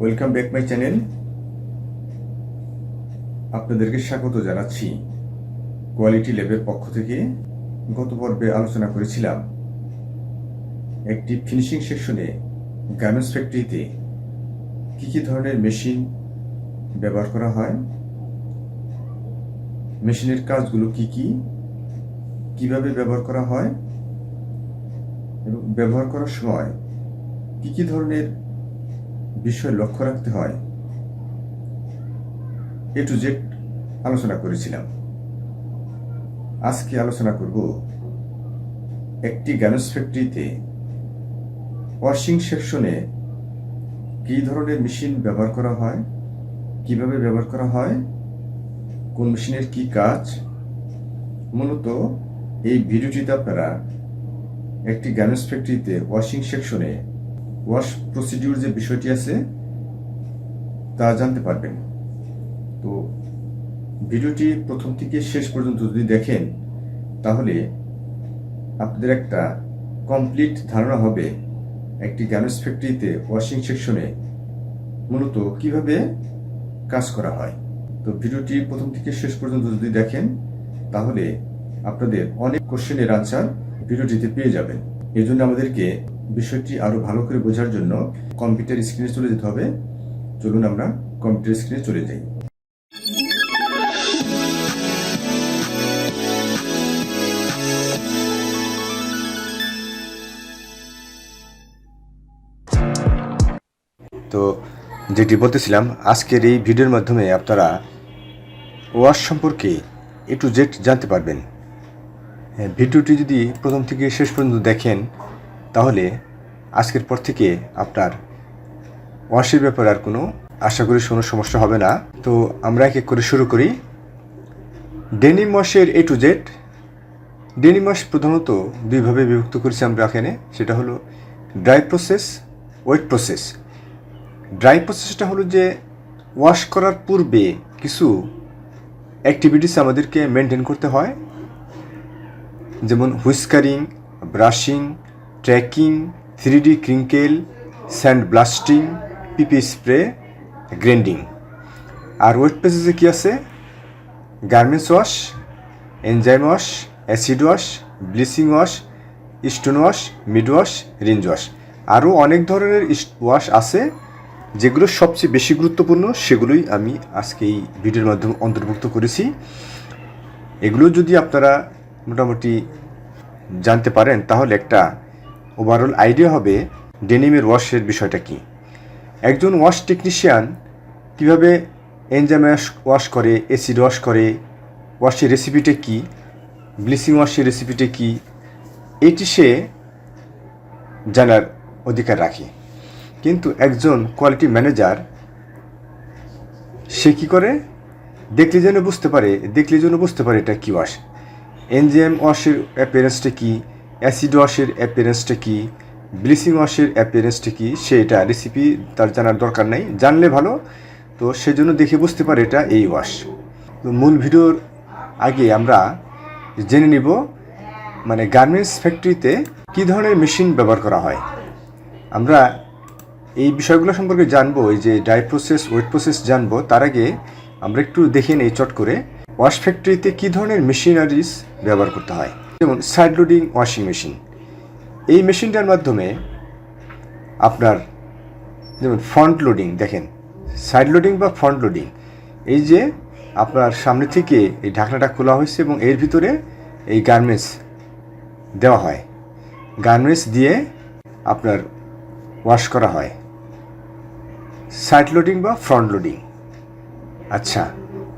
Welcome back my channel. আপনাদেরকে স্বাগত জানাচ্ছি কোয়ালিটি ল্যাবের পক্ষ থেকে। গত পর্বে আলোচনা করেছিলাম একটি ফিনিশিং সেকশনে গার্মেন্টস ফ্যাক্টরিতে কী কী ধরনের মেশিন ব্যবহার করা হয়, মেশিনের কাজগুলো কি কি, কিভাবে ব্যবহার করা হয় এবং ব্যবহার করার সময় কি কি ধরনের বিষয় লক্ষ্য রাখতে হয়, এ টু জেড আলোচনা করেছিলাম। আজকে আলোচনা করব একটি গার্মেন্টস ফ্যাক্টরিতে ওয়াশিং সেকশনে কী ধরনের মেশিন ব্যবহার করা হয়, কিভাবে ব্যবহার করা হয়, কোন মেশিনের কি কাজ। মূলত এই ভিডিওটিতে আপনারা একটি গার্মেন্টস ফ্যাক্টরিতে ওয়াশিং সেকশনে ওয়াশ প্রসিডিউর যে বিষয়টি আছে তা জানতে পারবেন। তো ভিডিওটি প্রথম থেকে শেষ পর্যন্ত যদি দেখেন তাহলে আপনাদের একটা কমপ্লিট ধারণা হবে একটি গার্মেন্টস ফ্যাক্টরিতে ওয়াশিং সেকশনে মূলত কিভাবে কাজ করা হয়। তো ভিডিওটি প্রথম থেকে শেষ পর্যন্ত যদি দেখেন তাহলে আপনাদের অনেক কোশ্চেনের আনসার ভিডিওটিতে পেয়ে যাবেন। এই জন্য আমাদেরকে বিষয়টি আরো ভালো করে বোঝার জন্য কম্পিউটার স্ক্রিনে চলে যেতে হবে। চলুন আমরা কম্পিউটার স্ক্রিনে চলে যাই। তো যেটি বলতেছিলাম, আজকের এই ভিডিওর মাধ্যমে আপনারা ওয়াশ সম্পর্কে এ টু জেড জানতে পারবেন। ভিডিওটি যদি প্রথম থেকে শেষ পর্যন্ত দেখেন তাহলে আজকের পর থেকে আপনার ওয়াশের ব্যাপারে আর কোনো আশা করি কোনো সমস্যা হবে না। তো আমরা এক এক করে শুরু করি। ডেনিম ওয়াশের A to Z. Denim wash প্রধানত দুইভাবে বিভক্ত করেছি আমরা এখানে, সেটা হলো dry process, wet process. Dry প্রসেসটা হলো যে ওয়াশ করার পূর্বে কিছু অ্যাক্টিভিটিস আমাদেরকে মেনটেন করতে হয়, যেমন whiskering, brushing, tracking, 3D crinkle, sand blasting, PP spray, grinding. আর ওয়েট প্রসেসে কী আছে? Garments wash, enzyme wash, acid wash, bleaching wash, stone wash, mid wash, rinse wash. আরও অনেক ধরনের ওয়াশ আছে, যেগুলো সবচেয়ে বেশি গুরুত্বপূর্ণ সেগুলোই আমি আজকে এই ভিডিওর মাধ্যমে অন্তর্ভুক্ত করেছি। এগুলো যদি আপনারা মোটামুটি জানতে পারেন তাহলে একটা ওভারঅল আইডিয়া হবে ডেনিমের ওয়াশের বিষয়টা কি। একজন ওয়াশ টেকনিশিয়ান কীভাবে এনজাইম ওয়াশ করে, অ্যাসিড ওয়াশ করে, ওয়াশের রেসিপিটা কী, ব্লিচিং ওয়াশের রেসিপিটা কী, এটি সে জানার অধিকার রাখে। কিন্তু একজন কোয়ালিটি ম্যানেজার সে কী করে? দেখলে যেন বুঝতে পারে এটা কী ওয়াশ, এনজাইম ওয়াশের অ্যাপিয়ারেন্সটা কী, অ্যাসিড ওয়াশের অ্যাপিয়ারেন্সটা কী, ব্লিচিং ওয়াশের অ্যাপিয়ারেন্সটা কী, সে এটা রেসিপি তার জানার দরকার নেই, জানলে ভালো। তো সেজন্য দেখে বুঝতে পারে এটা এই ওয়াশ। তো মূল ভিডিওর আগে আমরা জেনে নিব মানে গার্মেন্টস ফ্যাক্টরিতে কী ধরনের মেশিন ব্যবহার করা হয়। আমরা এই বিষয়গুলো সম্পর্কে জানবো, এই যে ড্রাই প্রসেস, ওয়েট প্রসেস জানবো। তার আগে আমরা একটু দেখে নেই চট করে ওয়াশ ফ্যাক্টরিতে কী ধরনের মেশিনারিজ ব্যবহার করতে হয়। যেমন সাইড লোডিং ওয়াশিং মেশিন। এই মেশিনটার মাধ্যমে আপনার যেমন ফ্রন্ট লোডিং, দেখেন সাইড লোডিং বা ফ্রন্ট লোডিং, এই যে আপনার সামনে থেকে এই ঢাকনাটা খোলা হয়েছে এবং এর ভিতরে এই গার্মেন্টস দেওয়া হয়, গার্মেন্টস দিয়ে আপনার ওয়াশ করা হয়, সাইড লোডিং বা ফ্রন্ট লোডিং। আচ্ছা,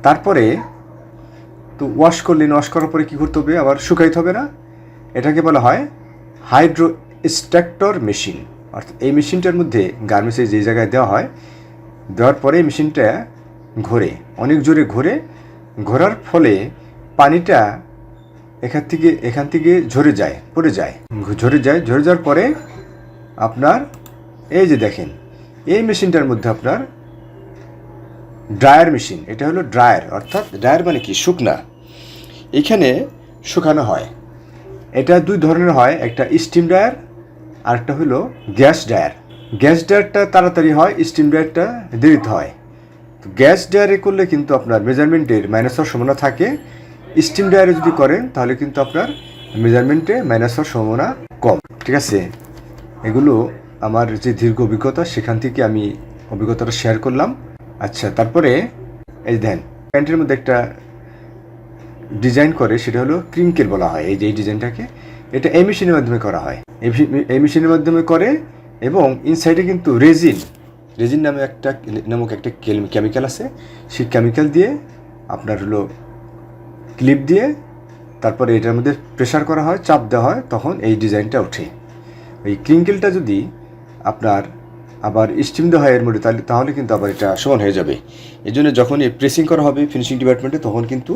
তারপরে তো ওয়াশ করার পরে কী করতে হবে? আবার শুকাইতে হবে না? এটাকে বলা হয় হাইড্রো স্ট্যাক্টর মেশিন। অর্থাৎ এই মেশিনটার মধ্যে গার্মেন্টসে যে জায়গায় দেওয়া হয়, দেওয়ার পরে মেশিনটা ঘোরে, অনেক জোরে ঘোরার ফলে পানিটা এখান থেকে ঝরে যাওয়ার পরে আপনার এই যে দেখেন এই মেশিনটার মধ্যে আপনার ড্রায়ার মেশিন। এটা হলো ড্রায়ার, অর্থাৎ ড্রায়ার মানে কি? শুকনা। এখানে শুকানো হয়। এটা দুই ধরনের হয়, একটা স্টিম ড্রায়ার আর একটা হলো গ্যাস ড্রায়ার। গ্যাস ড্রায়ারটা তাড়াতাড়ি হয়, স্টিম ড্রায়ারটা দেরিতে হয়। তো গ্যাস ড্রায়ারে করলে কিন্তু আপনার মেজারমেন্টের মাইনাস হওয়ার সম্ভাবনা থাকে, স্টিম ড্রায়ারে যদি করেন তাহলে কিন্তু আপনার মেজারমেন্টে মাইনাস হওয়ার সম্ভাবনা কম। ঠিক আছে, এগুলো আমার যে দীর্ঘ অভিজ্ঞতা সেখান থেকে আমি অভিজ্ঞতাটা শেয়ার করলাম। আচ্ছা, তারপরে এই দেন প্যান্টের মধ্যে একটা ডিজাইন করে, সেটা হলো ক্রিঙ্কেল বলা হয়। এই যে এই ডিজাইনটাকে, এটা এই মেশিনের মাধ্যমে করা হয়, এই মেশিনের মাধ্যমে করে। এবং ইনসাইডে কিন্তু রেজিন নামক একটা কেমিক্যাল আছে। সেই কেমিক্যাল দিয়ে আপনার হলো ক্লিপ দিয়ে তারপরে এটার মধ্যে প্রেসার করা হয়, চাপ দেওয়া হয়, তখন এই ডিজাইনটা ওঠে। এই ক্রিঙ্কেলটা যদি আপনার আবার স্টিম দেওয়া হয় এর মধ্যে, তাহলে কিন্তু আবার এটা সমান হয়ে যাবে। এই জন্য যখন এই প্রেসিং করা হবে ফিনিশিং ডিপার্টমেন্টে, তখন কিন্তু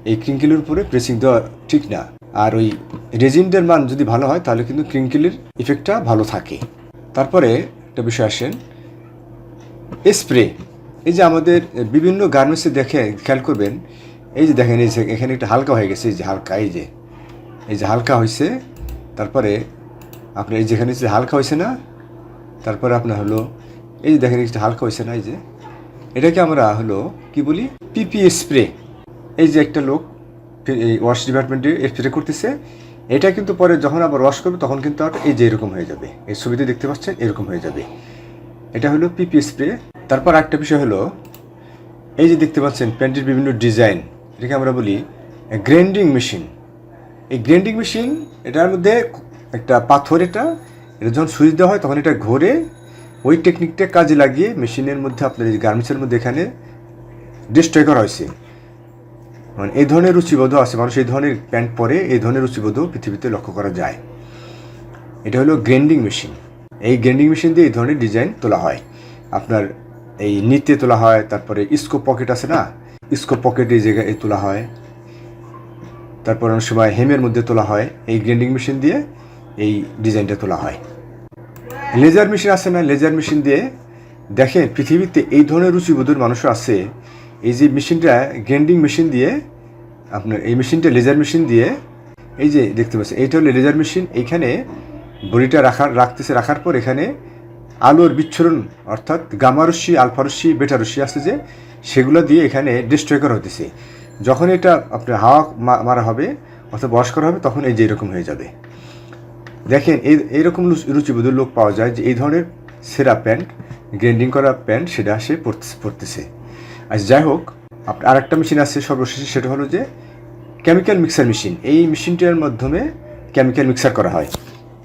এই ক্রিঙ্কেলের উপরে প্রেসিং দেওয়া ঠিক না। আর ওই রেজিনটার মান যদি ভালো হয় তাহলে কিন্তু ক্রিঙ্কেলের ইফেক্টটা ভালো থাকে। তারপরে একটা বিষয় আসেন, স্প্রে। এই যে আমাদের বিভিন্ন গার্মেন্টসে দেখে খেয়াল করবেন, এই যে দেখেন, এই যে এখানে একটা হালকা হয়ে গেছে, এই যে হালকা, এই যে হালকা হয়েছে। তারপরে আপনার এই যেখানে যে হালকা হয়েছে না, তারপরে আপনার হলো এই যে দেখেন একটা হালকা হয়েছে না, এই যে এটাকে আমরা হলো কি বলি, পিপি স্প্রে। এই যে একটা লোক এই ওয়াশ ডিপার্টমেন্টে স্প্রে করতেছে, এটা কিন্তু পরে যখন আবার ওয়াশ করবে তখন কিন্তু আর এই যে এরকম হয়ে যাবে, এই ছবিতে দেখতে পাচ্ছেন এরকম হয়ে যাবে। এটা হলো পিপি স্প্রে। তারপর একটা বিষয় হলো, এই যে দেখতে পাচ্ছেন প্যান্টের বিভিন্ন ডিজাইন, এটাকে আমরা বলি গ্রাইন্ডিং মেশিন। এই গ্রাইন্ডিং মেশিন, এটার মধ্যে একটা পাথর, এটা যখন সুইচ দেওয়া হয় তখন এটা ঘোরে। ওই টেকনিকটা কাজে লাগিয়ে মেশিনের মধ্যে আপনার এই গার্মেন্টসের মধ্যে এখানে ডিস্ট্রয় করা হয়েছে। মানে এই ধরনের রুচিবোধও আছে, মানুষ এই ধরনের প্যান্ট পরে, এই ধরনের রুচিবোধও পৃথিবীতে লক্ষ্য করা যায়। এটা হলো গ্রাইন্ডিং মেশিন। এই গ্রাইন্ডিং মেশিন দিয়ে এই ধরনের ডিজাইন তোলা হয়। আপনার এই নিতে তোলা হয়, তারপরে স্কোপ পকেট আছে না, স্কোপ পকেট এই জায়গায় তোলা হয়। তারপর অনেক সময় হেমের মধ্যে তোলা হয়, এই গ্রাইন্ডিং মেশিন দিয়ে এই ডিজাইনটা তোলা হয়। লেজার মেশিন আছে না, লেজার মেশিন দিয়ে দেখেন পৃথিবীতে এই ধরনের রুচিবোধের মানুষও আছে। এই যে মেশিনটা গ্রাইন্ডিং মেশিন দিয়ে, আপনার এই মেশিনটা লেজার মেশিন দিয়ে, এই যে দেখতে পাচ্ছেন এইটা হলো লেজার মেশিন। এইখানে বড়িটা রাখার পর এখানে আলোর বিচ্ছুরণ, অর্থাৎ গামারশ্মি, আলফারশ্মি, বেটারশ্মি আছে যে, সেগুলো দিয়ে এখানে ডিস্ট্রয় করা হতেছে। যখন এটা আপনার হাওয়া মারা হবে অর্থাৎ ওয়াশ করা হবে, তখন এই যে এরকম হয়ে যাবে। দেখেন এইরকম রুচিবোধের লোক পাওয়া যায় যে এই ধরনের সেরা প্যান্ট, গ্রাইন্ডিং করা প্যান্ট, সেটা সে পরতেছে। আচ্ছা, যাই হোক, আপনার আর একটা মেশিন আছে সর্বশেষে, সেটা হলো যে কেমিক্যাল মিক্সার মেশিন। এই মেশিনটার মাধ্যমে কেমিক্যাল মিক্সার করা হয়।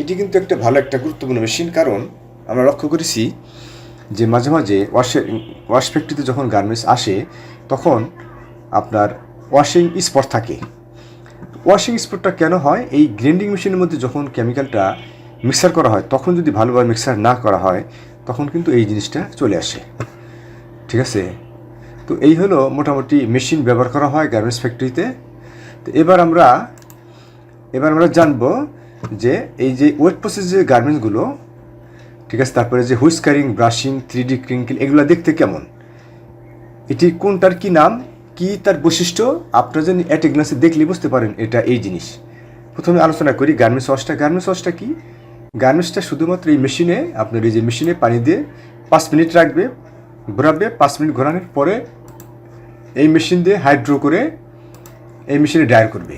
এটি কিন্তু একটা ভালো একটা গুরুত্বপূর্ণ মেশিন, কারণ আমরা লক্ষ্য করেছি যে মাঝে মাঝে ওয়াশ ফ্যাক্টরিতে যখন গার্মেন্টস আসে তখন আপনার ওয়াশিং স্পট থাকে। ওয়াশিং স্পটটা কেন হয়? এই গ্রাইন্ডিং মেশিনের মধ্যে যখন কেমিক্যালটা মিক্সার করা হয়, তখন যদি ভালোভাবে মিক্সার না করা হয় তখন কিন্তু এই জিনিসটা চলে আসে। ঠিক আছে, তো এই হলো মোটামুটি মেশিন ব্যবহার করা হয় গার্মেন্টস ফ্যাক্টরিতে। তো এবার আমরা জানবো যে এই যে ওয়েট প্রসেস যে গার্মেন্টসগুলো, ঠিক আছে, তারপরে যে হুইস্কারিং, ব্রাশিং, 3D ক্রিঙ্কেল, এগুলো দেখতে কেমন, এটি কোনটার কি নাম, কি তার বৈশিষ্ট্য, আপনারা যদি অ্যাট এ গ্লান্সে দেখলে বুঝতে পারেন এটা এই জিনিস। প্রথমে আলোচনা করি গার্মেন্টস ওয়াশটা কি। গার্মেন্টসটা শুধুমাত্র এই মেশিনে, আপনার এই যে মেশিনে পানি দিয়ে 5 মিনিট রাখবে, ঘোরাবে, 5 মিনিট ঘোরানোর পরে এই মেশিন দিয়ে হাইড্রো করে এই মেশিনে ড্রায়ার করবে।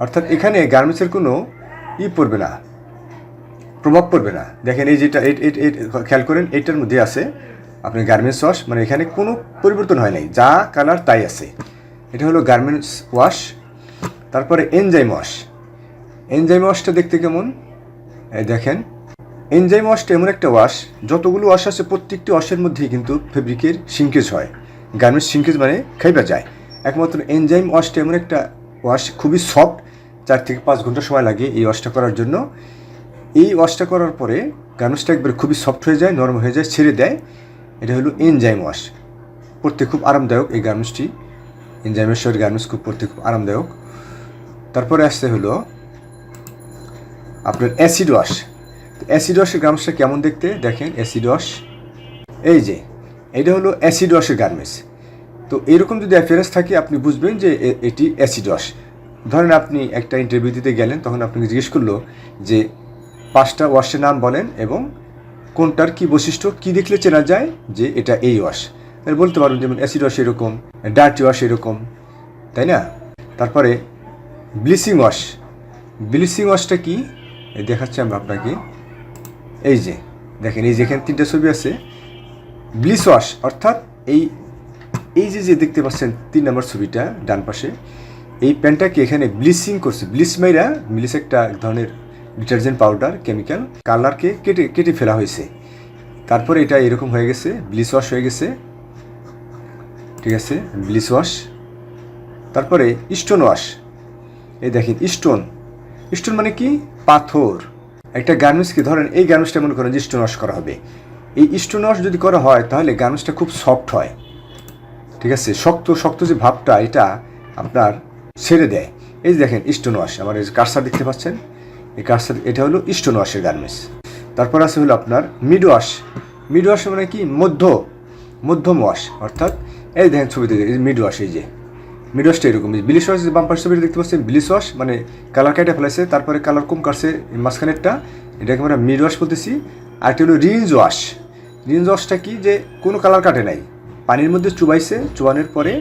অর্থাৎ এখানে গার্মেন্টসের কোনো পড়বে না, প্রভাব পড়বে না। দেখেন এই যেটা খেয়াল করেন, এইটার মধ্যে আছে আপনার গার্মেন্টস ওয়াশ, মানে এখানে কোনো পরিবর্তন হয় নাই, যা কালার তাই আছে। এটা হলো গার্মেন্টস ওয়াশ। তারপরে এনজাইম ওয়াশটা দেখতে কেমন, এই দেখেন, এনজাইম ওয়াশটা এমন একটা ওয়াশ, যতগুলো ওয়াশ আছে প্রত্যেকটি ওয়াশের মধ্যেই কিন্তু ফেব্রিকের সিঙ্কেজ হয়। গার্মেন্টস সিঙ্কেজ মানে খাইবা যায়। একমাত্র এনজাইম ওয়াশটা এমন একটা ওয়াশ, খুবই সফট, 4 থেকে 5 ঘন্টা সময় লাগে এই ওয়াশটা করার জন্য। এই ওয়াশটা করার পরে গার্মেন্টসটা একবারে খুবই সফট হয়ে যায়, নরম হয়ে যায়, ছেড়ে দেয়। এটা হলো এনজাইম ওয়াশ। পরতে খুব আরামদায়ক এই গার্মেন্টসটি, এনজাইমেশ্বর গার্মেন্টস খুব পরতে খুব আরামদায়ক। তারপরে আসতে হলো আপনার অ্যাসিড ওয়াশ। তো অ্যাসিড ওয়াশের গার্মেন্টসটা কেমন দেখতে, দেখেন অ্যাসিড ওয়াশ, এই যে এটা হলো অ্যাসিড ওয়াশের গার্মেন্টস। তো এরকম যদি অ্যাপিয়ারেন্স থাকে আপনি বুঝবেন যে এটি অ্যাসিড ওয়াশ। ধরেন আপনি একটা ইন্টারভিউ দিতে গেলেন, তখন আপনাকে জিজ্ঞেস করলো যে 5টা ওয়াশের নাম বলেন এবং কোনটার কি বৈশিষ্ট্য, কি দেখলে চেনা যায় যে এটা এই ওয়াশ। তাহলে বলতে পারবেন যেমন অ্যাসিড ওয়াশ এরকম, ডার্টি ওয়াশ এরকম, তাই না? তারপরে ব্লিচিং ওয়াশ। ব্লিচিং ওয়াশটা কি দেখাচ্ছি আমরা আপনাকে। এই যে দেখেন, এই যেখানে 3টা ছবি আছে, ব্লিচ ওয়াশ অর্থাৎ এই যে দেখতে পাচ্ছেন 3 নম্বর ছবিটা ডান পাশে, এই প্যান্টটাকে এখানে ব্লিচিং করছে। ব্লিচ মাইরা, ব্লিচ একটা ধরনের ডিটারজেন্ট পাউডার কেমিক্যাল, কালারকে কেটে ফেলা হয়েছে। তারপরে এটা এরকম হয়ে গেছে, ব্লিচ ওয়াশ হয়ে গেছে, ঠিক আছে, ব্লিচ ওয়াশ। তারপরে স্টোন ওয়াশ। এই দেখেন স্টোন মানে কি, পাথর। একটা গার্মেন্টসকে ধরেন, এই গার্মেন্টসটা মনে করেন যে স্টোন ওয়াশ করা হবে। এই স্টোন ওয়াশ যদি করা হয় তাহলে গার্মেন্টসটা খুব সফট হয়, ঠিক আছে, শক্ত যে ভাবটা এটা আপনার ছেড়ে দেয়। এই যে দেখেন স্টোন ওয়াশ, আমার এই কারসার দেখতে পাচ্ছেন, এই কারসার, এটা হলো স্টোন ওয়াশের গার্মেন্টস। তারপর আছে হলো আপনার মিড ওয়াশ। মিড ওয়াশ মানে কি, মধ্যম ওয়াশ, অর্থাৎ এই দেখেন ছবিতে মিড ওয়াশ। এই যে মিড ওয়াশটা এরকম। ব্লিচ ওয়াশ বাম্পার ছবিটা দেখতে পাচ্ছেন, ব্লিচ ওয়াশ মানে কালার কেটে ফেলাইছে, তারপরে কালার কম কাটছে মাঝখানেরটা, এটাকে আমরা মিড ওয়াশ বলতেছি। আরেকটা হলো রিঞ্জ ওয়াশ। রিঞ্জ ওয়াশটা কি, যে কোনো কালার কাটে নাই, পানির মধ্যে চুবাইছে, চুবানোর পরে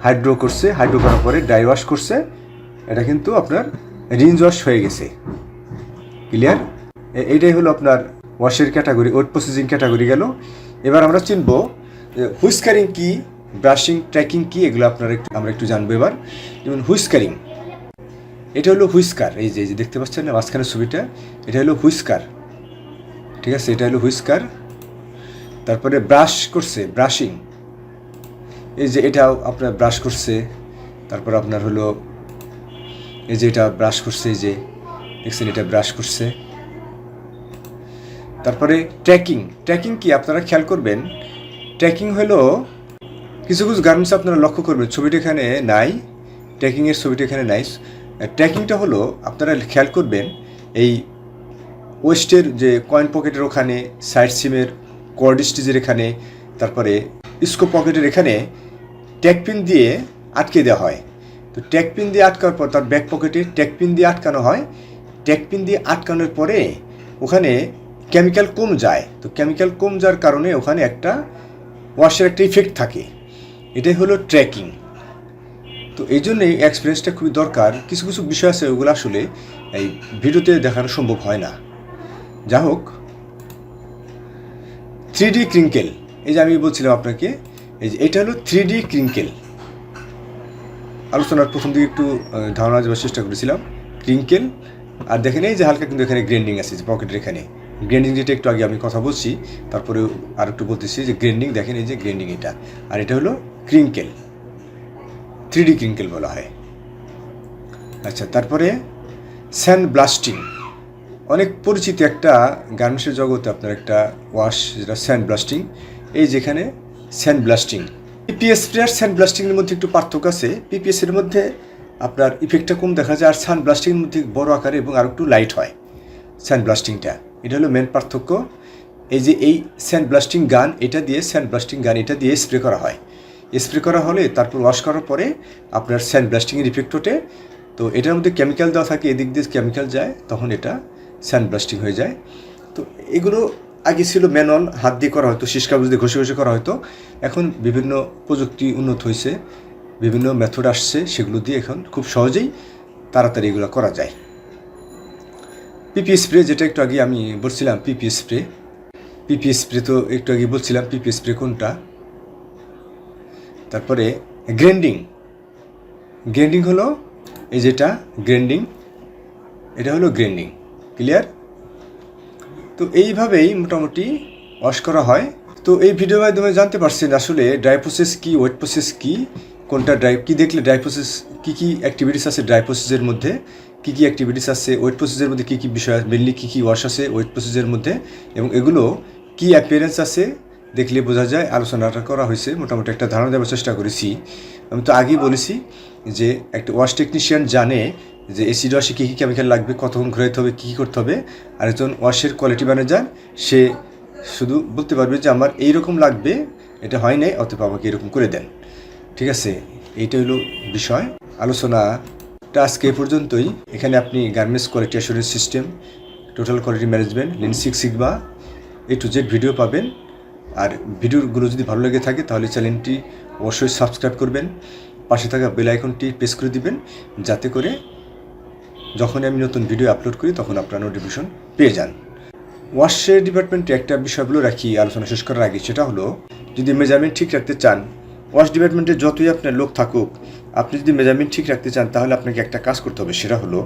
হাইড্রো করছে, হাইড্রো করার পরে ড্রাই ওয়াশ করছে, এটা কিন্তু আপনার রিঞ্জ ওয়াশ হয়ে গেছে। ক্লিয়ার? এইটাই হলো আপনার ওয়াশের ক্যাটাগরি, ওয়েট প্রসেসিং ক্যাটাগরি গেল। এবার আমরা চিনব হুইস্কারিং কি, ব্রাশিং, ট্র্যাকিং কি, এগুলো আমরা একটু জানবো এবার। যেমন হুইস্কারিং, এটা হলো হুইস্কার। এই যে দেখতে পাচ্ছেন না মাঝখানের ছবিটা, এটা হলো হুইস্কার, ঠিক আছে, এটা হলো হুইস্কার। তারপরে ব্রাশ করছে, ব্রাশিং, এই যে এটাও আপনার ব্রাশ করছে। তারপর আপনার হলো এই যে এটা ব্রাশ করছে, এই যে দেখছেন এটা ব্রাশ করছে। তারপরে ট্র্যাকিং কি আপনারা খেয়াল করবেন, ট্র্যাকিং হলো কিছু গার্মেন্টস আপনারা লক্ষ্য করবেন, ছবিটা এখানে নাই, ট্র্যাকিংয়ের ছবিটা এখানে নাই। ট্র্যাকিংটা হলো আপনারা খেয়াল করবেন, এই ওয়েস্টের যে কয়েন পকেটের ওখানে, সাইড সিমের কর্ড স্টিচের এখানে, তারপরে স্কোপ পকেটের এখানে ট্যাগপিন দিয়ে আটকে দেওয়া হয়। তো ট্যাগপিন দিয়ে আটকানোর পর তার ব্যাক পকেটে ট্যাগপিন দিয়ে আটকানো হয়। ট্যাগপিন দিয়ে আটকানোর পরে ওখানে কেমিক্যাল কম যায়, তো কেমিক্যাল কম যাওয়ার কারণে ওখানে একটা ওয়াশের একটা ইফেক্ট থাকে, এটাই হলো ট্র্যাকিং। তো এই জন্যই এক্সপিরিয়েন্সটা খুবই দরকার। কিছু বিষয় আছে ওগুলো আসলে এই ভিডিওতে দেখানো সম্ভব হয় না। যা হোক, 3D ক্রিঙ্কেল, এই যে আমি বলছিলাম আপনাকে, এই যে এটা হলো 3D ক্রিঙ্কেল। আলোচনার প্রথম দিকে একটু ধারণা দেওয়ার চেষ্টা করেছিলাম ক্রিঙ্কেল। আর দেখেন এই যে হালকা কিন্তু এখানে গ্রেন্ডিং আছে, যে পকেটের এখানে গ্রেন্ডিং, যেটা একটু আগে আমি কথা বলছি, তারপরে আর একটু বলতেছি যে গ্রেন্ডিং, দেখেন এই যে গ্রেন্ডিং এটা, আর এটা হলো ক্রিঙ্কেল, 3D ক্রিঙ্কেল বলা হয়। আচ্ছা, তারপরে স্যান্ড ব্লাস্টিং, অনেক পরিচিত একটা গার্মেন্টসের জগতে আপনার একটা ওয়াশ, যেটা স্যান্ড ব্লাস্টিং। এই যেখানে স্যান্ড ব্লাস্টিং, পিপিএস স্প্রে আর স্যান্ড ব্লাস্টিংয়ের মধ্যে একটু পার্থক্য আছে। পিপিএসের মধ্যে আপনার ইফেক্টটা কম দেখা যায়, আর স্যান্ড ব্লাস্টিংয়ের মধ্যে বড় আকারে এবং আর একটু লাইট হয় স্যান্ড ব্লাস্টিংটা, এটা হলো মেন পার্থক্য। এই যে এই স্যান্ড ব্লাস্টিং গান, এটা দিয়ে স্প্রে করা হয়। স্প্রে করা হলে তারপর ওয়াশ করার পরে আপনার স্যান্ড ব্লাস্টিংয়ের ইফেক্ট ওঠে। তো এটার মধ্যে কেমিক্যাল দেওয়া থাকে, এদিক দিয়ে কেমিক্যাল যায়, তখন এটা স্যান্ড ব্লাস্টিং হয়ে যায়। তো এগুলো আগে ছিল ম্যানুয়াল, হাত দিয়ে করা হতো, শিস কাগজ দিয়ে ঘষে করা হতো। এখন বিভিন্ন প্রযুক্তি উন্নত হয়েছে, বিভিন্ন মেথড আসছে, সেগুলো দিয়ে এখন খুব সহজেই তাড়াতাড়ি এগুলো করা যায়। পিপিএস স্প্রে, যেটা একটু আগে আমি বলছিলাম, পিপিএস স্প্রে তো একটু আগে বলছিলাম পিপিএস স্প্রে কোনটা। তারপরে গ্রেন্ডিং হলো এই যেটা গ্রেন্ডিং, এটা হলো গ্রেন্ডিং। ক্লিয়ার? তো এইভাবেই মোটামুটি ওয়াশ করা হয়। তো এই ভিডিওর মাধ্যমে জানতে পারছেন আসলে ড্রাই প্রসেস কী, ওয়েট প্রসেস কী, কোনটা কী দেখলে ড্রাই প্রসেস, কী অ্যাক্টিভিটিস আছে ড্রাই প্রসেসের মধ্যে, কী অ্যাক্টিভিটিস আছে ওয়েট প্রসেসের মধ্যে, কী বিষয়, মেনলি কী ওয়াশ আছে ওয়েট প্রসেসের মধ্যে, এবং এগুলো কী অ্যাপিয়ারেন্স আছে দেখলে বোঝা যায়। আলোচনাটা করা হয়েছে, মোটামুটি একটা ধারণা দেওয়ার চেষ্টা করেছি। আমি তো আগেই বলেছি যে একটা ওয়াশ টেকনিশিয়ান জানে যে এসিড ওয়াশে কী কেমিক্যাল লাগবে, কতক্ষণ ঘোরাইতে হবে, কী করতে হবে। আর একজন ওয়াশের কোয়ালিটি ম্যানেজার, সে শুধু বলতে পারবে যে আমার এইরকম লাগবে, এটা হয় নাই, অথবা আমাকে এরকম করে দেন। ঠিক আছে, এইটা হলো বিষয়। আলোচনাটা আজকে এ পর্যন্তই। এখানে আপনি garments quality assurance system, total quality management, lean six sigma, to Z video পাবেন। আর ভিডিওগুলো যদি ভালো লেগে থাকে তাহলে চ্যানেলটি অবশ্যই সাবস্ক্রাইব করবেন, পাশে থাকা বেল আইকনটি প্রেস করে দিবেন, যাতে করে যখন আমি নতুন ভিডিও আপলোড করি তখন আপনারা নোটিফিকেশন পেয়ে যান। ওয়াশের ডিপার্টমেন্টে একটা বিষয়গুলো রাখি আলোচনা শেষ করার আগে, সেটা হলো যদি মেজারমেন্ট ঠিক রাখতে চান, ওয়াশ ডিপার্টমেন্টে যতই আপনার লোক থাকুক, আপনি যদি মেজারমেন্ট ঠিক রাখতে চান তাহলে আপনাকে একটা কাজ করতে হবে, সেটা হলো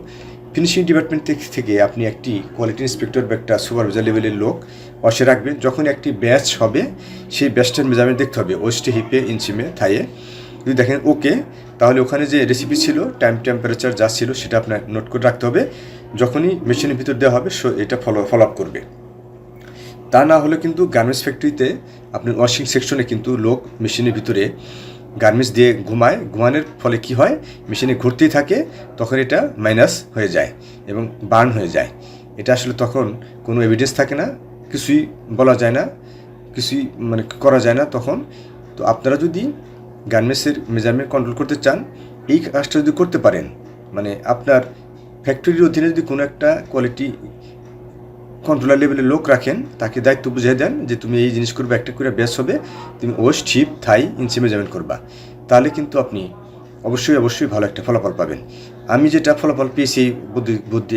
ফিনিশিং ডিপার্টমেন্ট থেকে আপনি একটি কোয়ালিটি ইন্সপেক্টর বা একটা সুপারভাইজার লেভেলের লোক ওয়াশে রাখবেন। যখন একটি ব্যাচ হবে সেই ব্যাচটার মেজারমেন্ট দেখতে হবে, ওয়েস্টে, হিপে, ইঞ্চিমে, থাইয়ে। যদি দেখেন ওকে, তাহলে ওখানে যে রেসিপি ছিল, টেম্পারেচার যা ছিল সেটা আপনার নোট করে রাখতে হবে। যখনই মেশিনের ভিতর দেওয়া হবে এটা ফলো আপ করবে। তা না হলে কিন্তু গার্মেন্টস ফ্যাক্টরিতে আপনার ওয়াশিং সেকশনে কিন্তু লোক মেশিনের ভিতরে গার্মেন্টস দিয়ে ঘুমানোর ফলে কি হয়, মেশিনে ঘুরতেই থাকে, তখন এটা মাইনাস হয়ে যায় এবং বার্ন হয়ে যায়। এটা আসলে তখন কোনো এভিডেন্স থাকে না, কিছুই বলা যায় না, কিছুই করা যায় না তখন। তো আপনারা যদি গার্মেন্টসের মেজারমেন্ট কন্ট্রোল করতে চান, এই কাজটা যদি করতে পারেন, আপনার ফ্যাক্টরির অধীনে যদি কোনো একটা কোয়ালিটি কন্ট্রোলার লেভেলের লোক রাখেন, তাকে দায়িত্ব বুঝিয়ে দেন যে তুমি এই জিনিস করবে, একটা করে ব্যাচ হবে, তুমি ওয়েস্ট, হিপ, থাই, ইঞ্চি মেজারমেন্ট করবা, তাহলে কিন্তু আপনি অবশ্যই ভালো একটা ফলাফল পাবেন। আমি যেটা ফলাফল পেয়েছি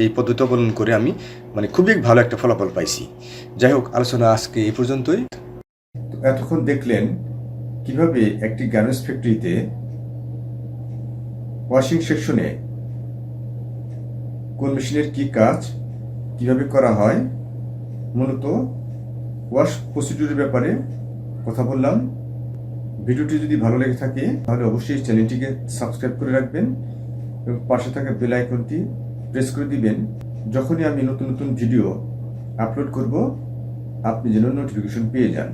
এই পদ্ধতি অবলম্বন করে আমি খুবই ভালো একটা ফলাফল পাইছি। যাই হোক, আলোচনা আজকে এই পর্যন্তই। এতক্ষণ দেখলেন কিভাবে একটি গার্মেন্টস ফ্যাক্টরিতে ওয়াশিং সেকশনে কোন মেশিনের কি কাজ কিভাবে করা হয়, মূলত ওয়াশ প্রসিডিউরের ব্যাপারে কথা বললাম। ভিডিওটি যদি ভালো লেগে থাকে তাহলে অবশ্যই চ্যানেলটিকে সাবস্ক্রাইব করে রাখবেন এবং পাশে থাকা বেল আইকনটি প্রেস করে দিবেন। যখনই আমি নতুন ভিডিও আপলোড করব আপনি যেন নোটিফিকেশন পেয়ে যান।